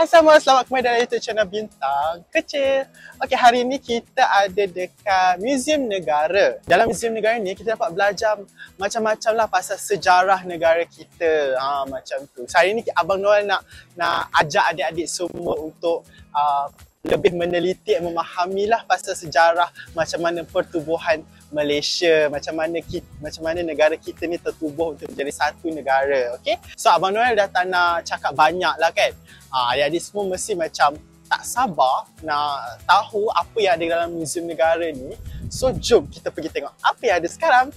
Hai semua, selamat kembali dalam YouTube channel Bintang Kecil. Okey, hari ini kita ada dekat Museum Negara. Dalam Museum Negara ni kita dapat belajar macam-macam lah pasal sejarah negara kita. Macam tu. So, hari ni Abang Noel nak ajak adik-adik semua untuk lebih meneliti dan memahami lah pasal sejarah macam mana pertubuhan Malaysia, macam mana negara kita ni tertubuh untuk menjadi satu negara. Okay? So Abang Noel dah tak nak cakap banyak lah kan. Adik-adik semua mesti macam tak sabar nak tahu apa yang ada dalam Museum Negara ni. So jom kita pergi tengok apa yang ada sekarang.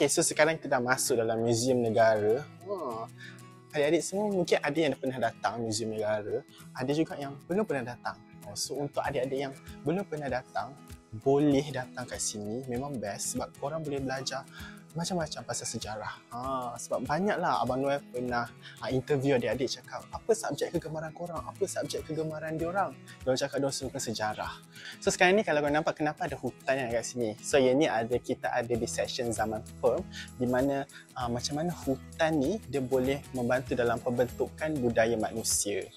Okay, so sekarang kita dah masuk dalam Museum Negara. Adik-adik semua mungkin ada yang dah pernah datang Museum Negara. Ada juga yang belum pernah datang. So untuk adik-adik yang belum pernah datang, boleh datang kat sini. Memang best sebab korang boleh belajar macam-macam pasal sejarah. Sebab banyaklah Abang Noel pernah interview adik-adik cakap apa subjek kegemaran korang, apa subjek kegemaran diorang. Diorang cakap diorang suka sejarah. So sekarang ni kalau korang nampak kenapa ada hutan yang kat sini. So yang ni kita ada di section zaman perm di mana macam mana hutan ni dia boleh membantu dalam pembentukan budaya manusia.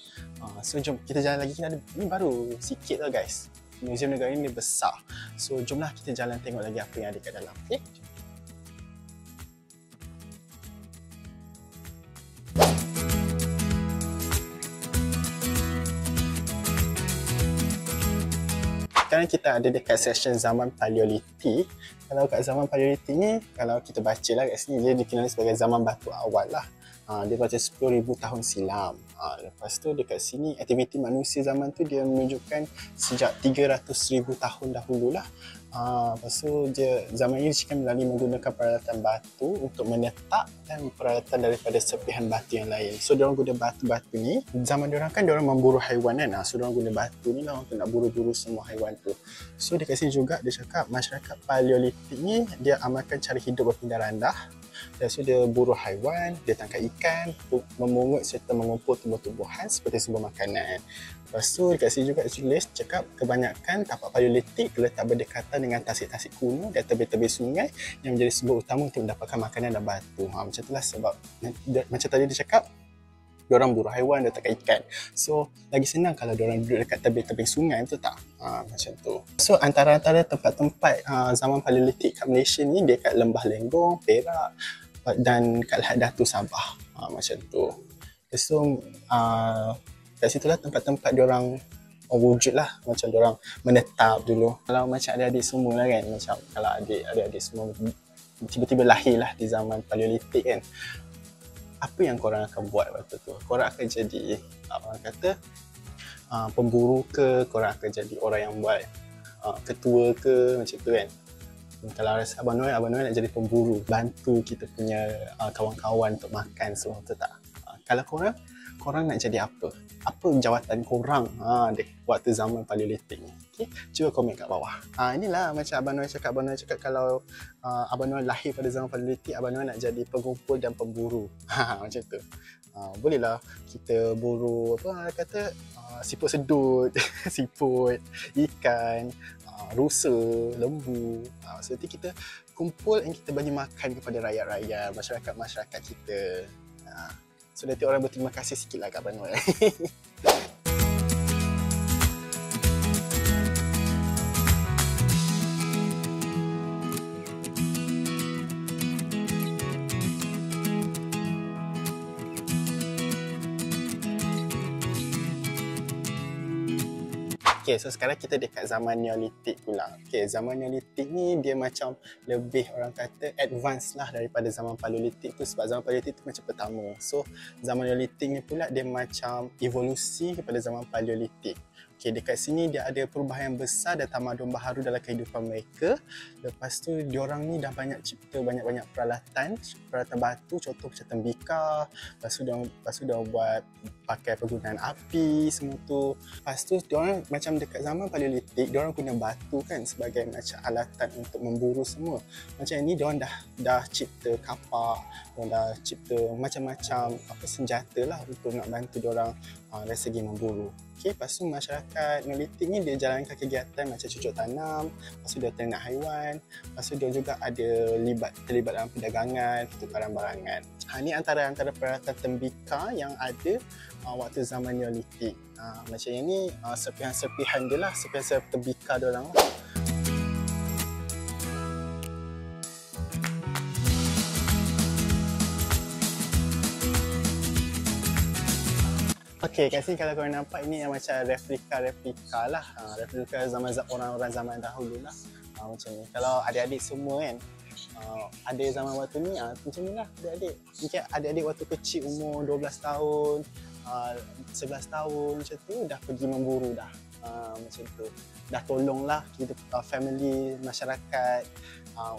So jom kita jalan lagi. Kita ada, ni baru sikit lah guys. Museum Negara ni besar. So jomlah kita jalan tengok lagi apa yang ada kat dalam. Okay? Sekarang kita ada dekat section zaman Paleolitik. Kalau kat zaman Paleolitik ni, kalau kita baca lah kat sini, dia dikenali sebagai zaman batu awal lah. Dia baca 10,000 tahun silam. Lepas tu dekat sini, aktiviti manusia zaman tu dia menunjukkan sejak 300,000 tahun dahulu lah. Lepas tu zaman ini diciptakan melalui menggunakan peralatan batu untuk menetak dan peralatan daripada serpihan batu yang lain. So diorang guna batu-batu ni. Zaman diorang kan diorang memburu haiwan kan. So diorang guna batu ni lah untuk nak buru-buru semua haiwan tu. So dekat sini juga dia cakap masyarakat Paleolitik ni dia amalkan cara hidup berpindah randah. Dan so dia buru haiwan, dia tangkap ikan, memungut serta mengumpul tumbuh-tumbuhan seperti sumber makanan. Lepas tu dekat sini juga tulis cakap kebanyakan tapak Paleolitik terletak berdekatan dengan tasik-tasik kuno dan tebing-tebing sungai yang menjadi sumber utama untuk mendapatkan makanan dan batu. Macam itulah sebab macam tadi dia cakap diorang buru haiwan, dia tangkap ikan. So lagi senang kalau diorang duduk dekat tebing-tebing sungai, betul tak? Macam tu. So antara tempat-tempat zaman Paleolitik kat Malaysia ni dia kat Lembah Lenggong, Perak dan kat Lahad Datu Sabah. Macam tu. So kat situlah tempat-tempat diorang wujud lah, macam diorang menetap dulu. Kalau macam adik-adik semua lah kan, macam kalau adik-adik semua tiba-tiba lahir lah di zaman Paleolitik kan, apa yang korang akan buat waktu tu? Korang akan jadi orang kata pemburu ke, korang akan jadi orang yang buat ketua ke, macam tu kan. Kalau rasa Abang Noel nak jadi pemburu, bantu kita punya kawan-kawan untuk makan semua, betul tak? Kalau korang nak jadi apa? Apa jawatan korang waktu zaman Paleolitik ni? Okay? Cuba komen kat bawah. Inilah macam Abang Noel cakap. Abang Noel cakap kalau Abang Noel lahir pada zaman Paleolitik, Abang Noel nak jadi pengumpul dan pemburu. Macam tu. Bolehlah kita buru siput sedut, siput, ikan, rusa, lembu. So nanti kita kumpul dan kita bagi makan kepada rakyat-rakyat, masyarakat-masyarakat kita. So nanti orang berterima kasih sikit lah kat Abang Noel. Okay, so sekarang kita dekat zaman Neolitik pula. Okay, zaman Neolitik ni dia macam lebih orang kata advance lah daripada zaman Paleolitik tu, sebab zaman Paleolitik tu macam pertama. So, zaman Neolitik ni pula dia macam evolusi daripada zaman Paleolitik. Okay, dekat sini dia ada perubahan yang besar dan tamadun baharu dalam kehidupan mereka. Lepas tu, diorang ni dah banyak cipta banyak-banyak peralatan batu, contoh macam tembikar. Lepas tu diorang buat pakai penggunaan api, semua tu. Lepas tu, diorang macam dekat zaman Paleolitik, diorang guna batu kan sebagai macam alatan untuk memburu semua. Macam ni, diorang dah cipta kapak, diorang dah cipta macam-macam senjata lah untuk nak bantu diorang dari segi memburu. Okay, lepas tu masyarakat Neolitik ni dia jalankan kegiatan macam cucuk tanam, lepas tu dia ternak haiwan, lepas tu dia juga ada terlibat dalam perdagangan, pertukaran barangan. Ni antara peralatan tembikar yang ada waktu zaman Neolitik. Macam yang ni serpihan-serpihan dia lah, serpihan-serpihan tembikar diorang lah. Okay, kat sini kalau korang nampak ini yang macam replika lah. Replika orang-orang zaman dahulu lah. Macam ni. Kalau adik-adik semua kan, ada zaman waktu ni, macam ni lah adik-adik. Mungkin adik-adik waktu kecil umur 12 tahun, 11 tahun macam tu dah pergi memburu dah. Macam tu. Dah tolong lah kita family, masyarakat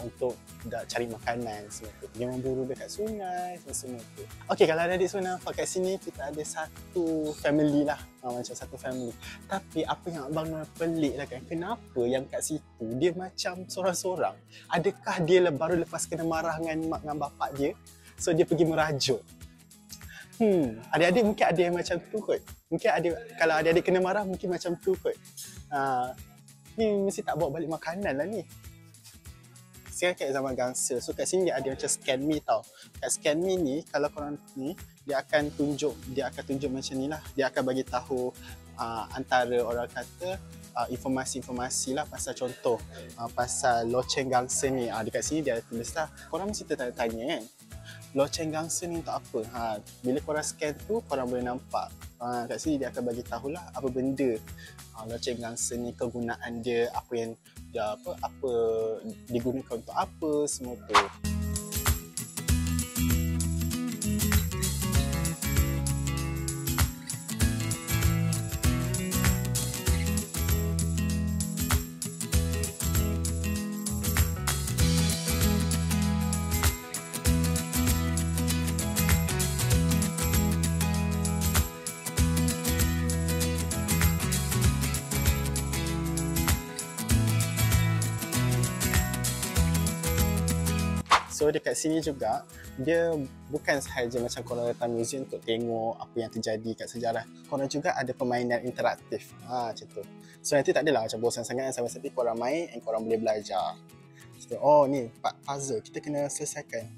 untuk cari makanan semua tu. Pergi memburu dekat sungai semua tu. Okey, kalau adik-adik semua nampak kat sini kita ada satu family lah. Macam satu family. Tapi apa yang abang pelik lah kan, kenapa yang kat situ dia macam sorang-sorang? Adakah dia baru lepas kena marah dengan mak dengan bapak dia, so dia pergi merajuk? Adik-adik mungkin ada yang macam tu kot. Mungkin ada, kalau adik-adik kena marah mungkin macam tu kot. Ni mesti tak bawa balik makanan lah ni. Sekarang kat zaman gangster, so kat sini dia ada macam scan me tau. Kat scan me ni, kalau korang ni, dia akan tunjuk macam ni lah. Dia akan bagi tahu antara orang kata informasi-informasi lah pasal contoh, pasal loceng gangster ni. Dekat sini dia ada tulis lah. Korang mesti tanya kan, loceng gangster ni untuk apa? Bila korang scan tu, korang boleh nampak. Kat sini dia akan bagi tahulah apa benda loceng gangster ni, kegunaan dia, apa yang dia apa digunakan untuk apa, semua tu. So dekat sini juga, dia bukan sahaja macam korang datang museum untuk tengok apa yang terjadi kat sejarah. Korang juga ada permainan interaktif. Macam tu. So nanti tak adalah macam bosan sangat, sampai-sampai korang main dan korang boleh belajar. So, oh ni puzzle, kita kena selesaikan.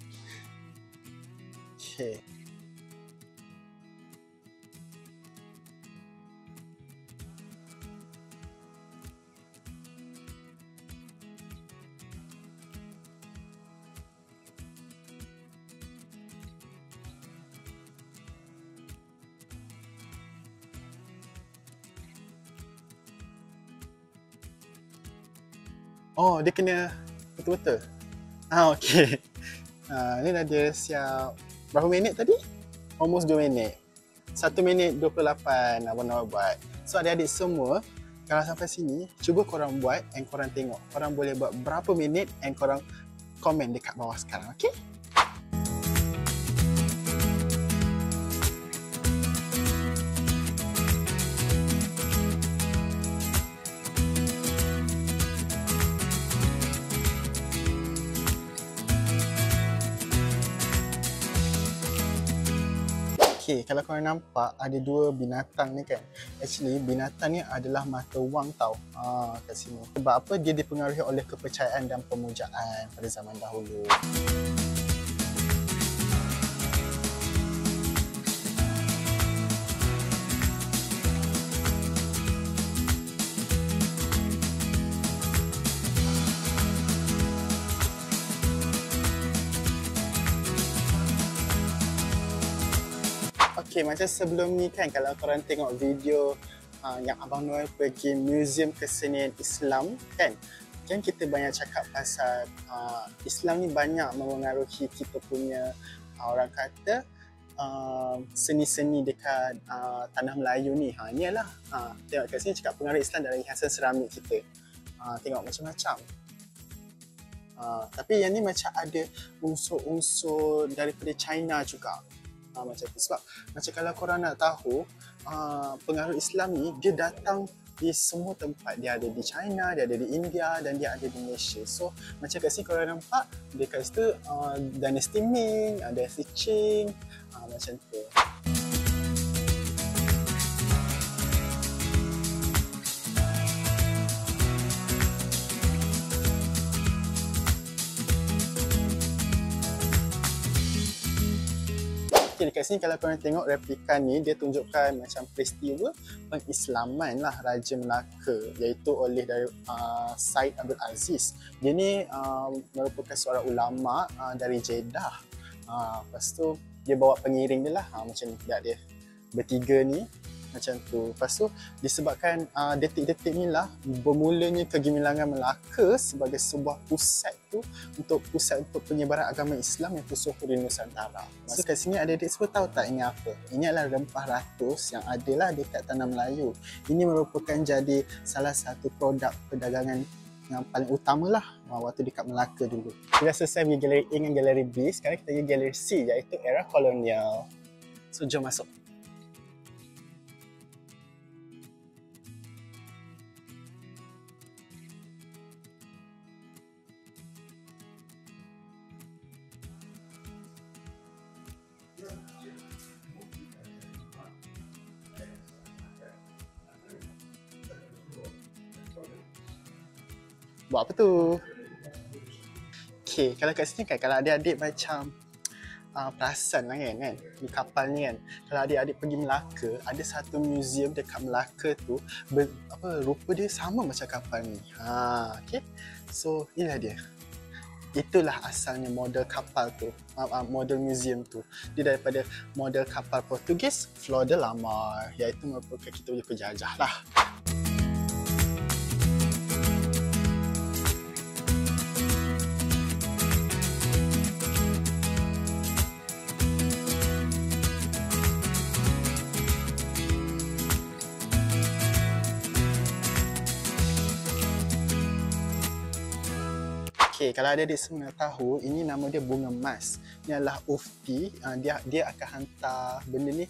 Okay. Oh, dia kena betul-betul. Okey. Ni dah dia siap. Berapa minit tadi? Almost 2 minit. 1 minit 28 abang buat. So adik-adik semua, kalau sampai sini, cuba korang buat and korang tengok. Korang boleh buat berapa minit and korang komen dekat bawah sekarang. Okey? Okay, kalau korang nampak ada 2 binatang ni kan. Actually, binatang ni adalah mata wang tau. Kat sini. Sebab apa? Dia dipengaruhi oleh kepercayaan dan pemujaan pada zaman dahulu. Okay, macam sebelum ni kan, kalau korang tengok video yang Abang Noel pergi Museum Kesenian Islam kan, kita banyak cakap pasal Islam ni banyak memengaruhi kita punya orang kata seni-seni dekat tanah Melayu ni. Ni adalah tengok kat sini cakap pengaruh Islam dalam hiasan seramik kita. Tengok macam-macam. Tapi yang ni macam ada unsur-unsur daripada China juga. Macam tu. Sebab macam kalau korang nak tahu, pengaruh Islam ni dia datang di semua tempat. Dia ada di China, dia ada di India dan dia ada di Malaysia. So macam kat sini korang nampak dekat situ dinasti Ming, dinasti Qing, macam tu. Okay, dekat sini kalau korang tengok replika ni, dia tunjukkan macam peristiwa pengislaman lah Raja Melaka, iaitu oleh dari Syed Abdul Aziz. Dia ni merupakan seorang ulama dari Jeddah. Lepas tu dia bawa pengiring dia lah, macam ni dia bertiga ni macam tu. Lepas tu disebabkan detik-detik ni lah bermulanya kegemilangan Melaka sebagai sebuah pusat untuk penyebaran agama Islam yang tersohor di Nusantara. So kat sini adik-adik semua tahu tak ini apa? Ini adalah rempah ratus yang adalah dekat tanah Melayu. Ini merupakan jadi salah satu produk perdagangan yang paling utama lah waktu dekat Melaka dulu. Kita selesai pergi galeri A dengan galeri B, sekarang kita pergi galeri C iaitu era kolonial. So jom masuk. Buat apa tu? Okay, kalau kat sini kan, kalau adik-adik macam perasan lah kan, di kapal ni kan, kalau adik-adik pergi Melaka, ada satu museum dekat Melaka tu, rupa dia sama macam kapal ni. Okay, so inilah dia. Itulah asalnya model kapal tu, model museum tu. Dia daripada model kapal Portugis Flor de la Mar, iaitu merupakan kita punya penjajah lah. Okay, kalau adik-adik semua nak tahu, ini nama dia bunga emas. Ini adalah ufti. Dia akan hantar benda ni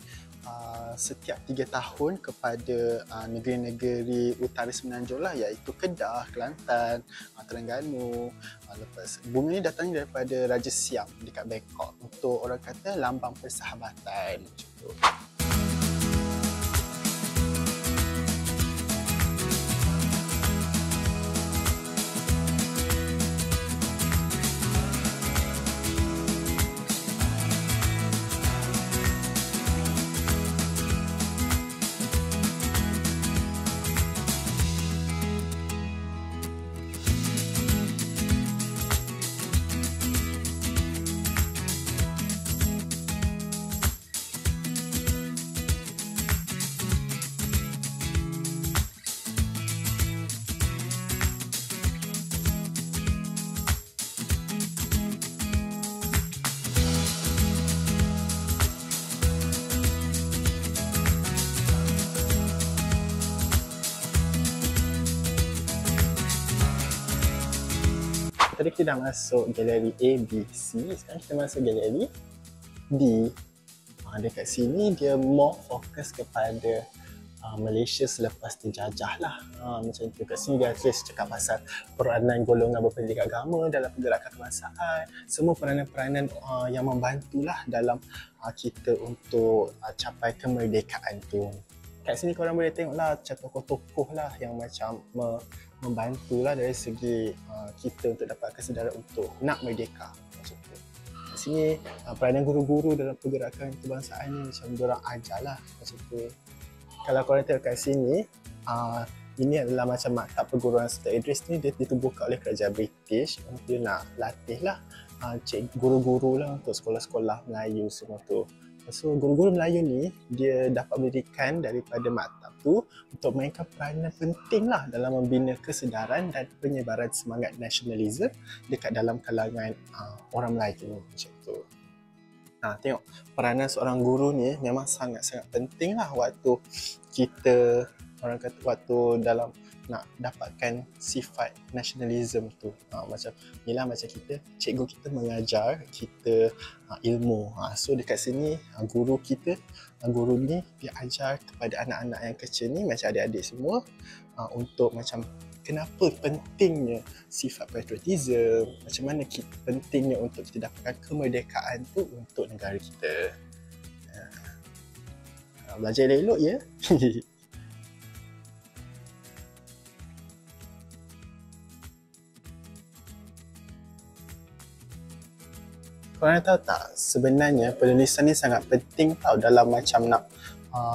setiap 3 tahun kepada negeri-negeri utara Semenanjung lah, iaitu Kedah, Kelantan, Terengganu. Lepas bunga ni datangnya daripada Raja Siam dekat Bangkok untuk orang kata lambang persahabatan macam tu. Tadi kita dah masuk galeri A, B, C. Sekarang kita masuk galeri D. Dekat sini dia more fokus kepada Malaysia selepas terjajah lah. Macam tu. Kat sini dia tulis cakap pasal peranan golongan berpendidikan agama dalam pergerakan kebangsaan. Semua peranan-peranan yang membantulah dalam kita untuk capai kemerdekaan tu. Kat sini korang boleh tengok lah macam tokoh-tokoh lah yang macam membantulah dari segi kita untuk dapat kesedaran untuk nak merdeka macam tu. Kat sini peranan guru-guru dalam pergerakan kebangsaan ni macam diorang ajar lah macam tu. Kalau korang tengok kat sini, ini adalah macam maktab perguruan Sultan Idris ni, dia dibuka oleh kerajaan British untuk dia nak latih lah guru-guru lah untuk sekolah-sekolah Melayu semua tu. So guru-guru Melayu ni dia dapat pendidikan daripada maktab tu untuk mainkan peranan penting lah dalam membina kesedaran dan penyebaran semangat nasionalisme dekat dalam kalangan orang Melayu macam tu. Tengok, peranan seorang guru ni memang sangat-sangat penting lah waktu kita, orang kata waktu dalam nak dapatkan sifat nasionalisme tu. Macam inilah, macam kita, cikgu kita mengajar kita ilmu. So dekat sini guru kita, guru ni dia ajar kepada anak-anak yang kecil ni, macam adik-adik semua, untuk macam kenapa pentingnya sifat patriotism, macam mana pentingnya untuk kita dapatkan kemerdekaan tu untuk negara kita. Belajar elok ya. Korang tahu tak, sebenarnya penulisan ni sangat penting tau dalam macam nak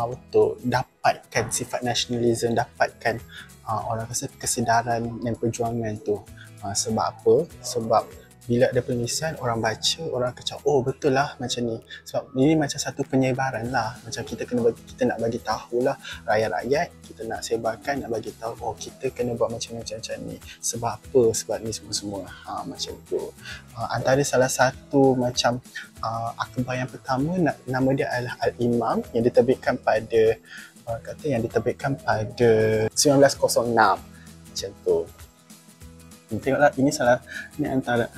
untuk dapatkan sifat nasionalisme, dapatkan orang kata kesedaran dan perjuangan tu. Sebab apa? Sebab bila ada penulisan, orang baca, orang akan cakap, oh betul lah macam ni. Sebab ini macam satu penyebaran lah. Macam kita nak bagi tahu lah rakyat-rakyat, kita nak sebarkan, nak bagi tahu, oh kita kena buat macam-macam ni. Sebab apa? Sebab ni semua-semua. Macam tu. Antara salah satu macam akhbar yang pertama, nama dia adalah Al-Imam, yang diterbitkan pada 1906. Macam tu. Tengoklah, ini antara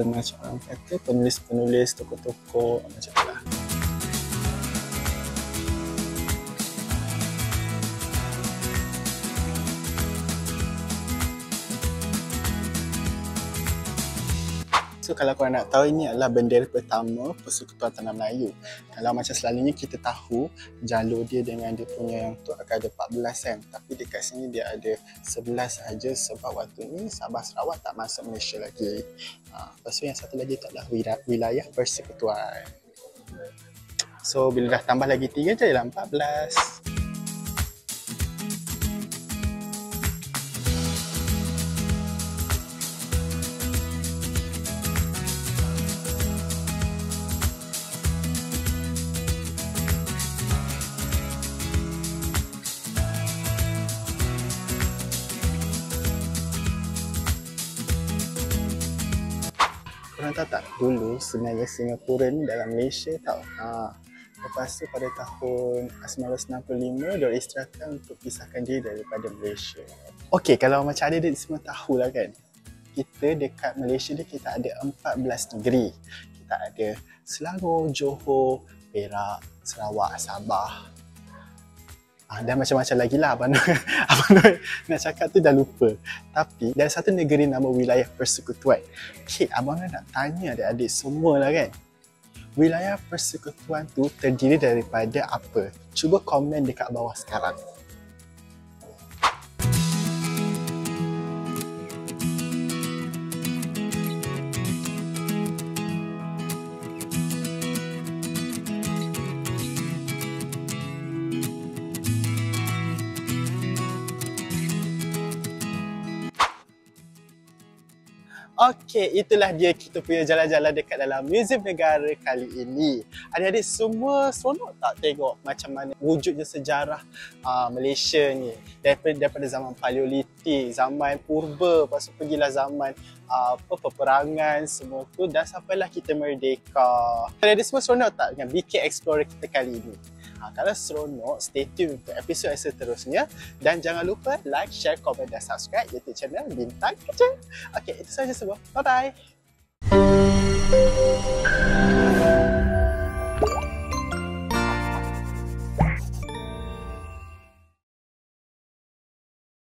macam orang kata penulis-penulis, tokoh-tokoh macam tu lah. So kalau korang nak tahu, ini adalah bendera pertama Persekutuan Tanah Melayu. Kalau macam selalunya kita tahu jalur dia dengan dia punya yang tu akan ada 14 kan. Tapi dekat sini dia ada 11 saja sebab waktu ni Sabah Sarawak tak masuk Malaysia lagi. Lepas tu yang satu lagi tu adalah wilayah persekutuan. So bila dah tambah lagi 3 jadilah 14. Korang tahu tak, dulu sebenarnya Singapura ni dalam Malaysia tau. Lepas tu pada tahun 1965 dia isyaratkan untuk pisahkan diri daripada Malaysia. Okey, kalau macam adik-adik semua tahulah kan, kita dekat Malaysia ni kita ada 14 negeri. Kita ada Selangor, Johor, Perak, Sarawak, Sabah. Dan macam-macam lagi lah Abang Noel nak cakap tu dah lupa. Tapi dari satu negeri nama wilayah persekutuan. Okay, Abang Noel nak tanya adik-adik semua lah kan, wilayah persekutuan tu terdiri daripada apa? Cuba komen dekat bawah sekarang. Okey, itulah dia kita punya jalan-jalan dekat dalam Museum Negara kali ini. Adik-adik semua seronok tak tengok macam mana wujudnya sejarah Malaysia ni. Daripada zaman Paleolitik, zaman purba, lepas tu pergilah zaman peperangan semua tu, dan sampailah kita merdeka. Adik-adik semua seronok tak dengan BK Explorer kita kali ini? Kalau seronok, stay tune untuk episod seterusnya. Dan jangan lupa like, share, komen dan subscribe YouTube channel Bintang Kecil. Okey, itu sahaja semua. Bye-bye.